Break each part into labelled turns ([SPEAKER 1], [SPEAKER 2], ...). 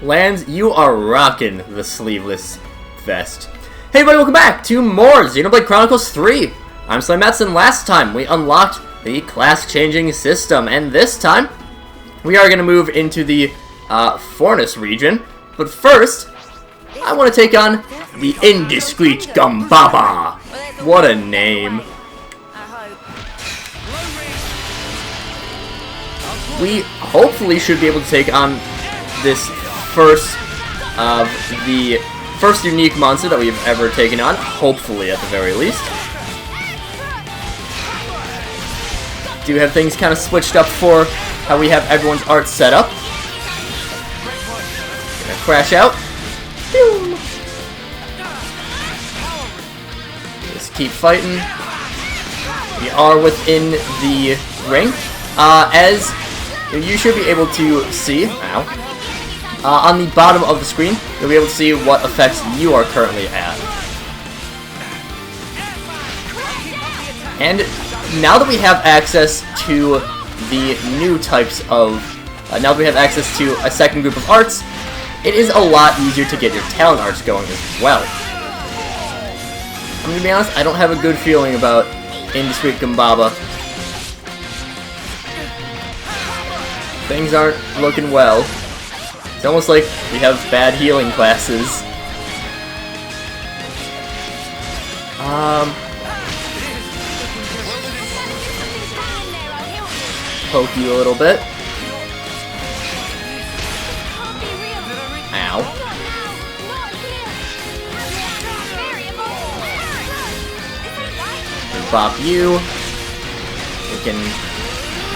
[SPEAKER 1] Lance, you are rocking the sleeveless vest. Hey everybody, welcome back to more Xenoblade Chronicles 3. I'm SlayerMathis, and last time we unlocked the class-changing system, and this time we are going to move into the Forest region. But first, I want to take on the Indiscreet Gumbaba. What a name. We hopefully should be able to take on this first of the first unique monster that we've ever taken on, hopefully at the very least. Do have things kind of switched up for how we have everyone's art set up. Gonna crash out. Pew! Just keep fighting. We are within the ring. As you should be able to see, on the bottom of the screen, you'll be able to see what effects you are currently at. And now that we have access to the new types of, now that we have access to a second group of arts, it is a lot easier to get your talent arts going as well. I'm gonna be honest, I don't have a good feeling about Indiscreet Gumbaba. Things aren't looking well. It's almost like we have bad healing classes. Poke you a little bit. Ow. Bop you. We can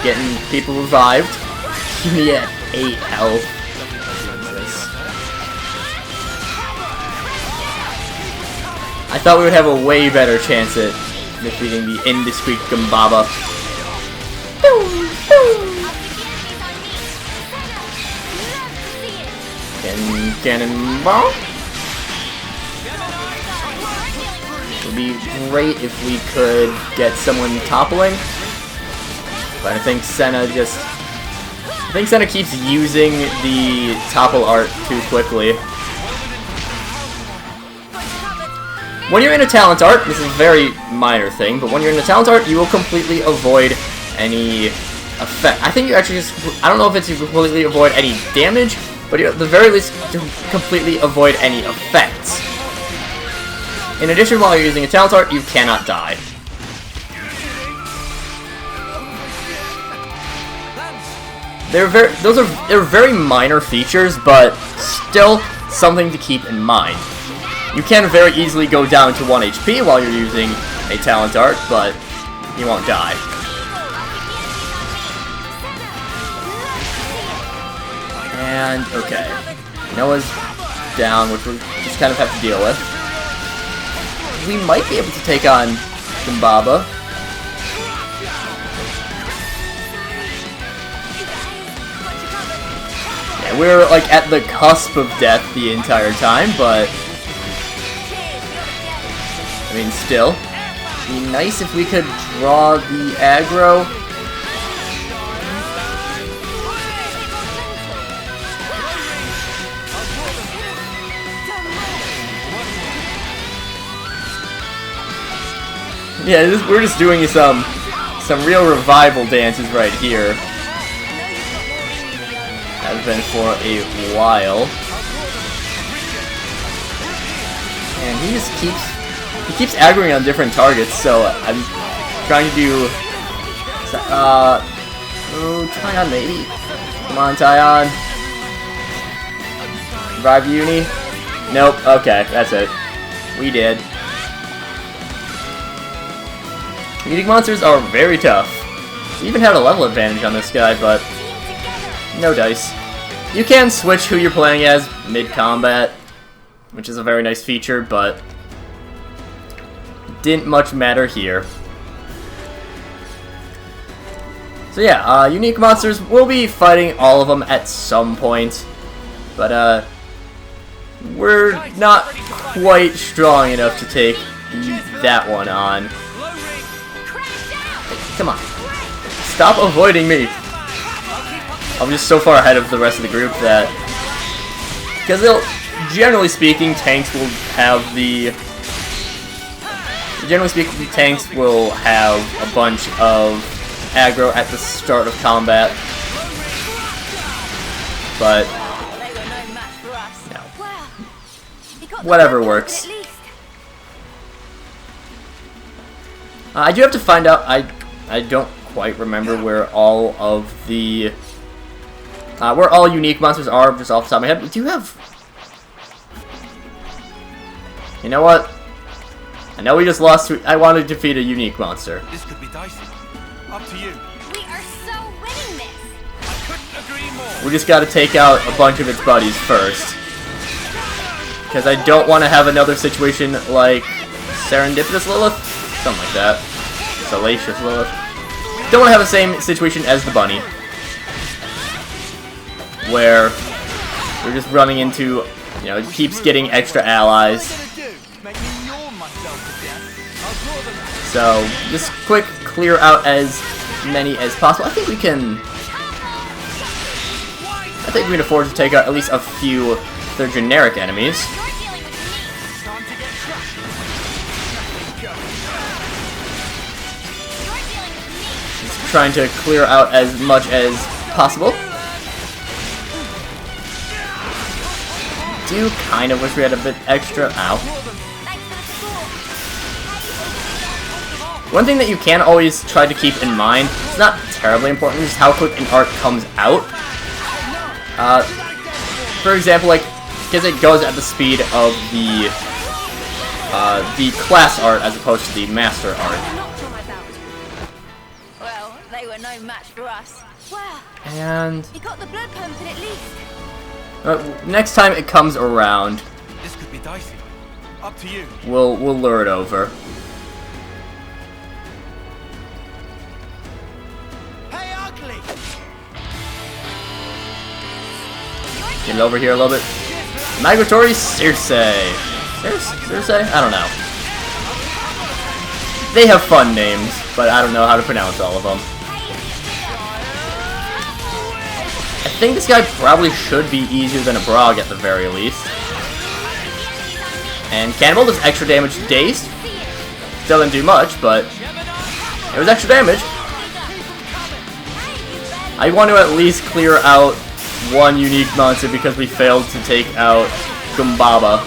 [SPEAKER 1] getting people revived. Me at 8 health. I thought we would have a way better chance at defeating the Indiscreet Gumbaba. Cannonball. It would be great if we could get someone toppling, but I think Senna keeps using the topple art too quickly. When you're in a talent art, this is a very minor thing, but when you're in a talent art, you will completely avoid any effect. I think you actually just, I don't know if it's you completely avoid any damage, but at the very least, to completely avoid any effects. In addition, while you're using a talent art, you cannot die. They're very minor features, but still something to keep in mind. You can very easily go down to 1 HP while you're using a talent art, but you won't die. And, okay. Noah's down, which we just kind of have to deal with. We might be able to take on Gumbaba. Yeah, we're like at the cusp of death the entire time, but I mean, still, it'd be nice if we could draw the aggro. Yeah, we're just doing some real revival dances right here. Has been for a while, and he just keeps aggroing on different targets. So I'm trying to do Tyon maybe. Come on, Tyon. Revive Uni. Nope. Okay, that's it. We did. Unique monsters are very tough. We even had a level advantage on this guy, but no dice. You can switch who you're playing as mid-combat, which is a very nice feature, but didn't much matter here. So yeah, unique monsters, we'll be fighting all of them at some point, but we're not quite strong enough to take that one on. Come on. Stop avoiding me! I'm just so far ahead of the rest of the group that because they'll, generally speaking, tanks will have the... Generally speaking, tanks will have a bunch of aggro at the start of combat. But, no. Whatever works. I do have to find out, I don't quite remember where all of the, where all unique monsters are, just off the top of my head. We do have, you know what? I know we just lost to, I want to defeat a unique monster.
[SPEAKER 2] This could be dicey. Up to you.
[SPEAKER 3] We are so winning this.
[SPEAKER 2] I couldn't agree more.
[SPEAKER 1] We just gotta take out a bunch of its buddies first. Because I don't want to have another situation like Serendipitous Lilith? Something like that. Salacious Lilith. Don't want to have the same situation as the bunny. Where we're just running into, you know, it keeps getting extra allies. So, just quick clear out as many as possible. I think we can afford to take out at least a few of their generic enemies. Just trying to clear out as much as possible. Do kind of wish we had a bit extra. Ow. One thing that you can always try to keep in mind, it's not terribly important, is how quick an art comes out. For example, like, because it goes at the speed of the class art as opposed to the master art.
[SPEAKER 3] Well, they were no match for us. Wow.
[SPEAKER 1] And
[SPEAKER 3] You got the blood pumping at least.
[SPEAKER 1] next time it comes around,
[SPEAKER 2] This could be dicey. Up to you.
[SPEAKER 1] we'll lure it over. Get it over here a little bit. Migratory Circe. Circe? I don't know. They have fun names, but I don't know how to pronounce all of them. I think this guy probably should be easier than a Brog at the very least. And Cannibal does extra damage to Dazed. Still didn't do much, but it was extra damage. I want to at least clear out one unique monster because we failed to take out Gumbaba.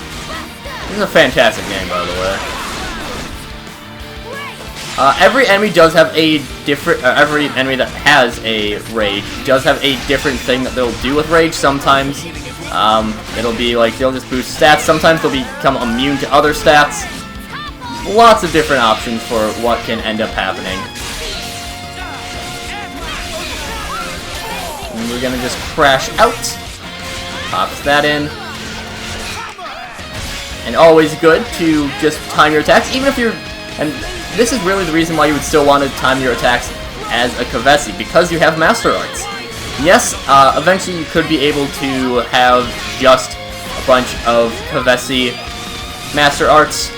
[SPEAKER 1] This is a fantastic name, by the way. Every enemy does have a different. Every enemy that has a rage does have a different thing that they'll do with rage. Sometimes it'll be like they'll just boost stats. Sometimes they'll become immune to other stats. Lots of different options for what can end up happening. And we're gonna just crash out. Pops that in. And always good to just time your attacks, even if you're... And this is really the reason why you would still want to time your attacks as a Kavesi, because you have Master Arts. Yes, eventually you could be able to have just a bunch of Kavesi Master Arts,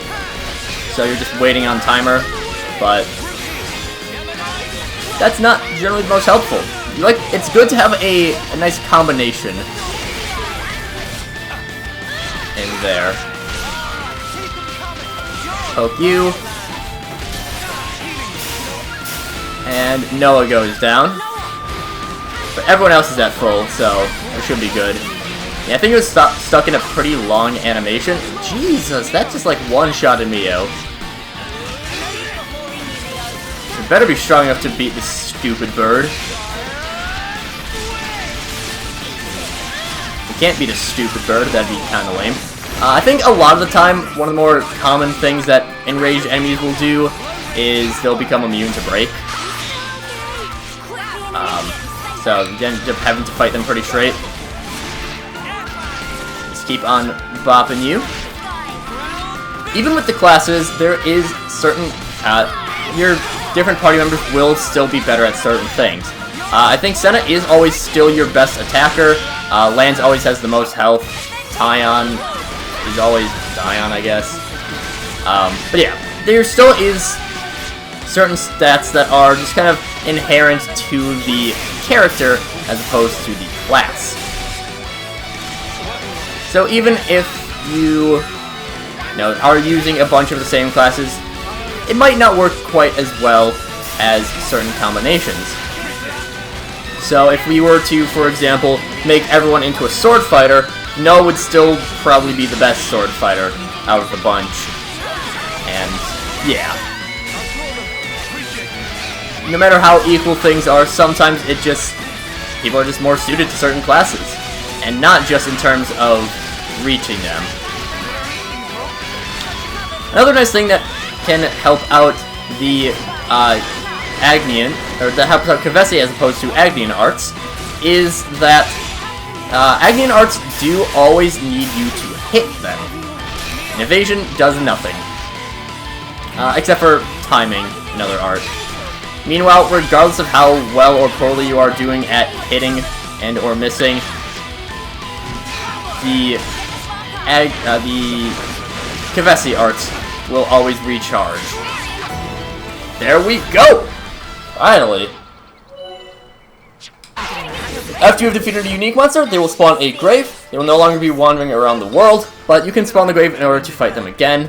[SPEAKER 1] so you're just waiting on timer, but that's not generally the most helpful. It's good to have a nice combination in there. Poke you. And Noah goes down. But everyone else is at full, so it should be good. Yeah, I think it was stuck in a pretty long animation. Jesus, that just like one-shotted me out. You better be strong enough to beat this stupid bird. You can't beat a stupid bird, that'd be kinda lame. I think a lot of the time, one of the more common things that enraged enemies will do is they'll become immune to break. So you end up having to fight them pretty straight. Just keep on bopping you. Even with the classes, there is certain... your different party members will still be better at certain things. I think Senna is always still your best attacker. Lance always has the most health. Tyon is always Tyon, I guess. But yeah, there still is certain stats that are just kind of inherent to the character as opposed to the class. So even if you are using a bunch of the same classes, it might not work quite as well as certain combinations. So if we were to, for example, make everyone into a sword fighter, Noah would still probably be the best sword fighter out of the bunch. And yeah. No matter how equal things are, sometimes people are just more suited to certain classes. And not just in terms of reaching them. Another nice thing that can help out the Agnian, or that helps out Kevesi as opposed to Agnian arts, is that Agnian arts do always need you to hit them. And evasion does nothing. Except for timing, another art. Meanwhile, regardless of how well or poorly you are doing at hitting and or missing, the Kevesi arts will always recharge. There we go! Finally. After you have defeated a unique monster, they will spawn a grave. They will no longer be wandering around the world, but you can spawn the grave in order to fight them again.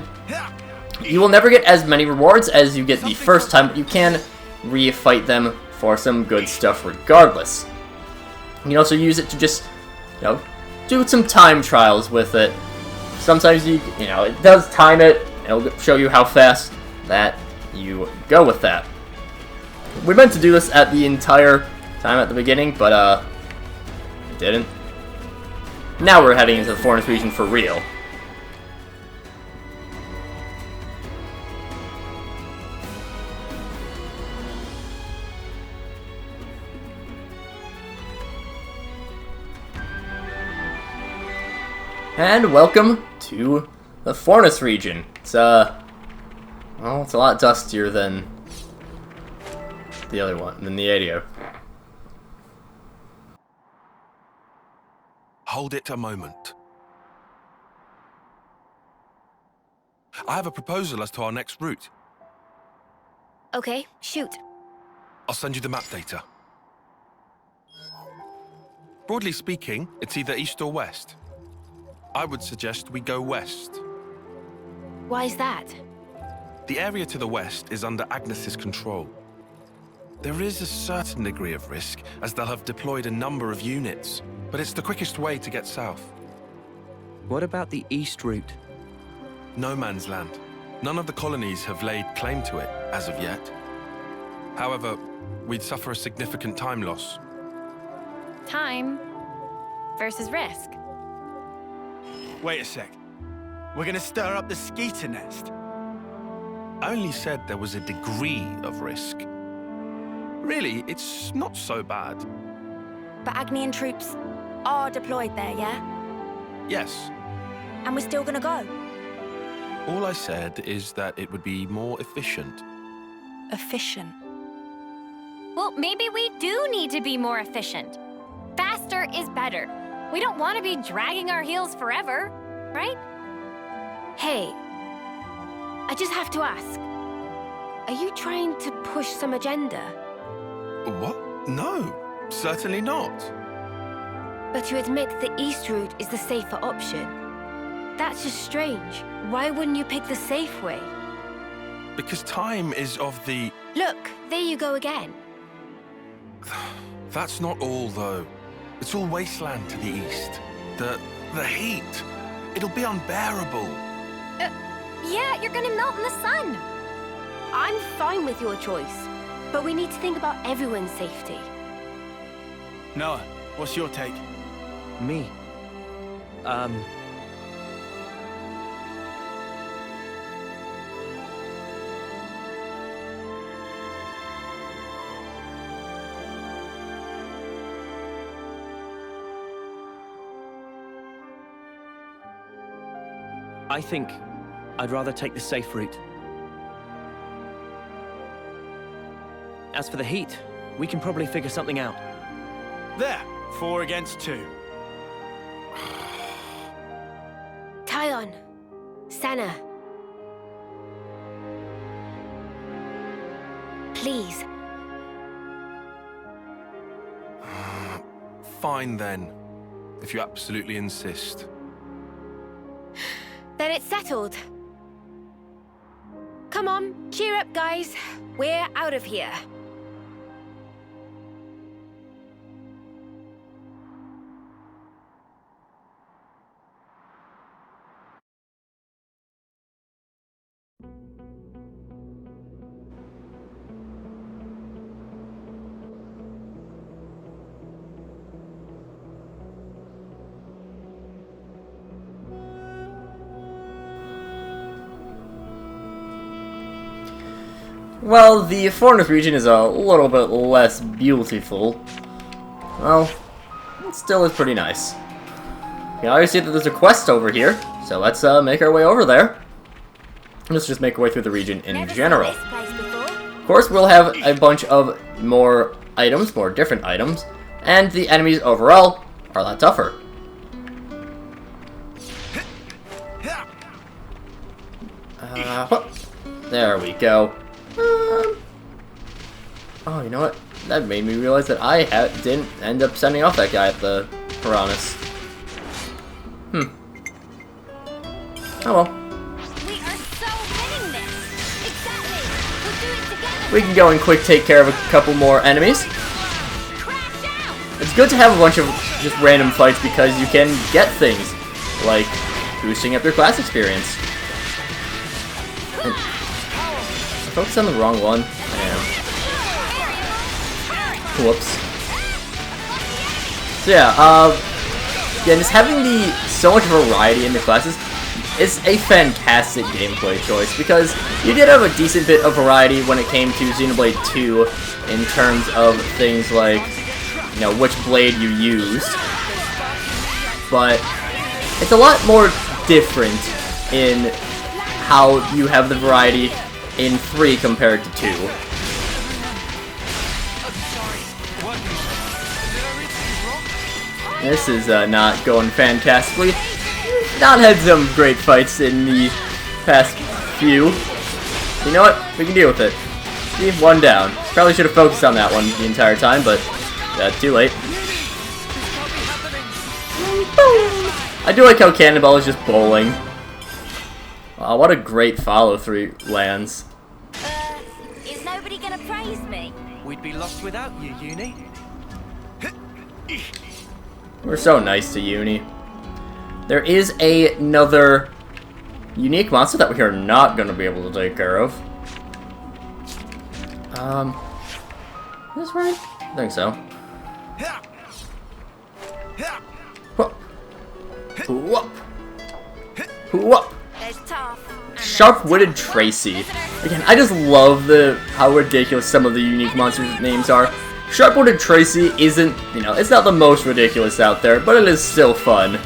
[SPEAKER 1] You will never get as many rewards as you get the first time, but you can re-fight them for some good stuff regardless. You can also use it to just, do some time trials with it. Sometimes it does time it, and it'll show you how fast that you go with that. We meant to do this at the entire time at the beginning, but it didn't. Now we're heading into the Forest region for real. And welcome to the Forest region. It's well, it's a lot dustier than the other one, than the ADO.
[SPEAKER 2] Hold it a moment. I have a proposal as to our next route.
[SPEAKER 3] Okay, shoot.
[SPEAKER 2] I'll send you the map data. Broadly speaking, it's either east or west. I would suggest we go west.
[SPEAKER 3] Why is that?
[SPEAKER 2] The area to the west is under Agnes's control. There is a certain degree of risk, as they'll have deployed a number of units, but it's the quickest way to get south.
[SPEAKER 4] What about the east route?
[SPEAKER 2] No man's land. None of the colonies have laid claim to it, as of yet. However, we'd suffer a significant time loss.
[SPEAKER 3] Time versus risk.
[SPEAKER 5] Wait a sec. We're gonna stir up the skeeter nest.
[SPEAKER 2] I only said there was a degree of risk. Really, it's not so bad.
[SPEAKER 3] But Agnian troops are deployed there, yeah?
[SPEAKER 2] Yes.
[SPEAKER 3] And we're still gonna go?
[SPEAKER 2] All I said is that it would be more efficient.
[SPEAKER 3] Efficient? Well, maybe we do need to be more efficient. Faster is better. We don't want to be dragging our heels forever, right? Hey, I just have to ask. Are you trying to push some agenda?
[SPEAKER 2] What? No, certainly not.
[SPEAKER 3] But you admit the east route is the safer option. That's just strange. Why wouldn't you pick the safe way?
[SPEAKER 2] Because time is of the...
[SPEAKER 3] Look, there you go again.
[SPEAKER 2] That's not all, though. It's all wasteland to the east. The heat. It'll be unbearable.
[SPEAKER 3] Yeah, you're gonna melt in the sun. I'm fine with your choice, but we need to think about everyone's safety.
[SPEAKER 5] Noah, what's your take?
[SPEAKER 4] Me? I think I'd rather take the safe route. As for the heat, we can probably figure something out.
[SPEAKER 5] There, 4 against 2.
[SPEAKER 3] Tyon, Sana. Please.
[SPEAKER 2] Fine then, if you absolutely insist.
[SPEAKER 6] Then it's settled. Come on, cheer up, guys. We're out of here.
[SPEAKER 1] Well, the Foreigners region is a little bit less beautiful. Well, it still is pretty nice. You already see that there's a quest over here, so let's make our way over there. Let's just make our way through the region in general. Of course, we'll have a bunch of more items, more different items, and the enemies overall are a lot tougher. There we go. Oh, you know what? That made me realize that I didn't end up sending off that guy at the Piranhas. Oh well.
[SPEAKER 3] We are so winning this. Exactly. We'll do it together.
[SPEAKER 1] We can go and quick take care of a couple more enemies.
[SPEAKER 3] Crash out.
[SPEAKER 1] It's good to have a bunch of just random fights because you can get things like boosting up your class experience. I focused on the wrong one. I am. Whoops. So yeah, just having so much variety in the classes is a fantastic gameplay choice because you did have a decent bit of variety when it came to Xenoblade 2 in terms of things like, you know, which blade you used. But it's a lot more different in how you have the variety in 3 compared to 2. This is not going fantastically. Not had some great fights in the past few. You know what? We can deal with it. See, one down. Probably should have focused on that one the entire time, but too late. I do like how Cannonball is just bowling. Wow, what a great follow-through lands.
[SPEAKER 3] Is nobody gonna praise me?
[SPEAKER 4] We'd be lost without you, Uni.
[SPEAKER 1] We're so nice to Uni. There is another unique monster that we are not going to be able to take care of. Is this right? I think so. Whoop. Whoop. Whoop.
[SPEAKER 3] There's tough.
[SPEAKER 1] Sharp-witted Tracy. Again, I just love how ridiculous some of the unique monsters' names are. Sharp-witted Tracy isn't, you know, it's not the most ridiculous out there, but it is still fun.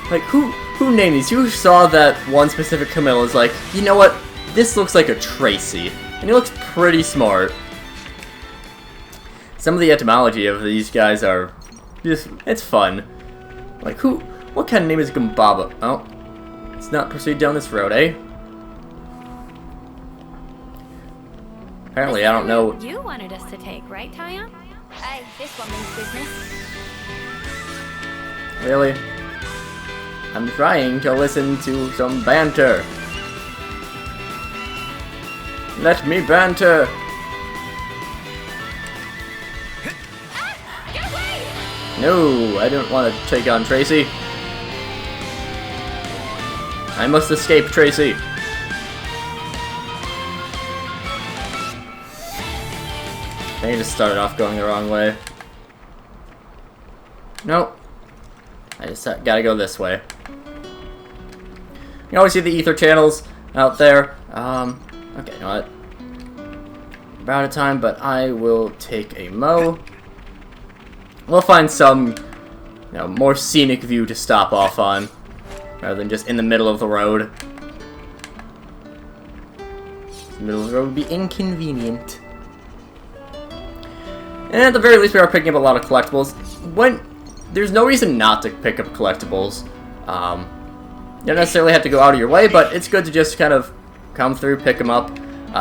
[SPEAKER 1] Like, who named these? Who saw that one specific Camilla is like, you know what, this looks like a Tracy, and he looks pretty smart. Some of the etymology of these guys are just, it's fun. Like, what kind of name is Gumbaba? Oh, let's not proceed down this road, eh? Apparently, I don't know.
[SPEAKER 3] You wanted us to take, right, Taya? Hey, this one means business.
[SPEAKER 1] Really? I'm trying to listen to some banter. Let me banter.
[SPEAKER 3] Get away!
[SPEAKER 1] No, I don't want to take on Tracy. I must escape Tracy. I think I just started off going the wrong way. Nope. I just gotta go this way. You always see the ether channels out there. Okay, you know what? We're out of time, but I will take a Mo. We'll find some, you know, more scenic view to stop off on, rather than just in the middle of the road. The middle of the road would be inconvenient. And at the very least, we are picking up a lot of collectibles. There's no reason not to pick up collectibles. You don't necessarily have to go out of your way, but it's good to just kind of come through, pick them up.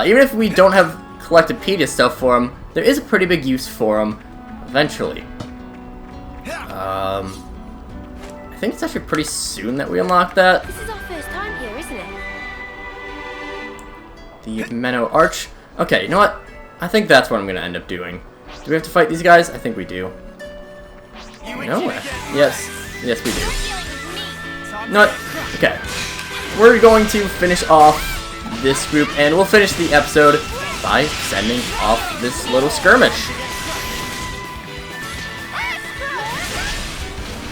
[SPEAKER 1] Even if we don't have Collectopedia stuff for them, there is a pretty big use for them eventually. I think it's actually pretty soon that we unlock that.
[SPEAKER 6] This is our first time here, isn't it?
[SPEAKER 1] The Menno Arch. Okay, you know what? I think that's what I'm going to end up doing. Do we have to fight these guys? I think we do. No? Yes. Yes, we do. You know what? Okay. We're going to finish off this group, and we'll finish the episode by sending off this little skirmish.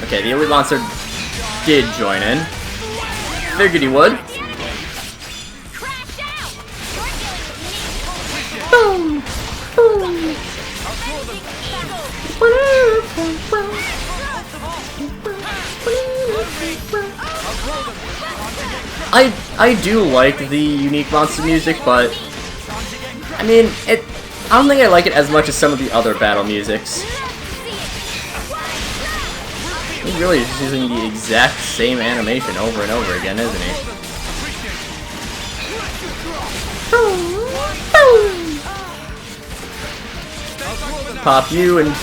[SPEAKER 1] Okay, the Elite Monster did join in. Figured he would. Boom! Boom! I do like the unique monster music, but I mean, I don't think I like it as much as some of the other battle musics. He really is just using the exact same animation over and over again, isn't he? Pop you and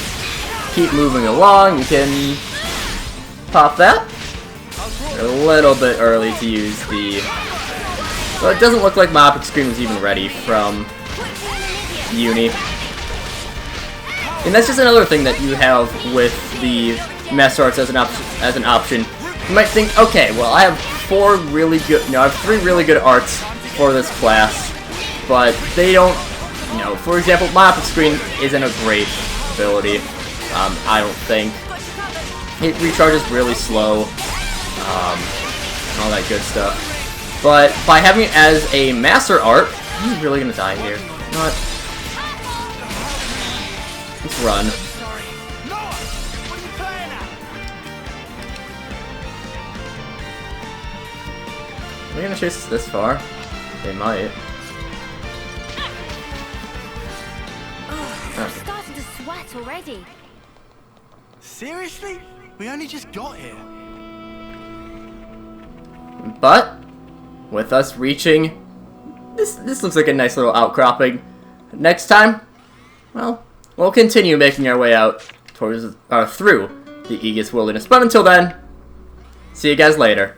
[SPEAKER 1] keep moving along. You can pop that. You're a little bit early to use the... Well, it doesn't look like my Optic Screen was even ready from Uni. And that's just another thing that you have with the Master Arts as an option. You might think, okay, well, I have I have 3 really good arts for this class, but they don't, you know, for example, my Optic Screen isn't a great ability. I don't think. It recharges really slow, and all that good stuff. But by having it as a Master Art, I'm really gonna die here. You know what? Let's run. Are they gonna chase us this far? They might.
[SPEAKER 6] I'm starting to sweat already.
[SPEAKER 5] Seriously? We only just got here.
[SPEAKER 1] But with us reaching this looks like a nice little outcropping. Next time, well, we'll continue making our way out towards through the Aegis Wilderness. But until then, see you guys later.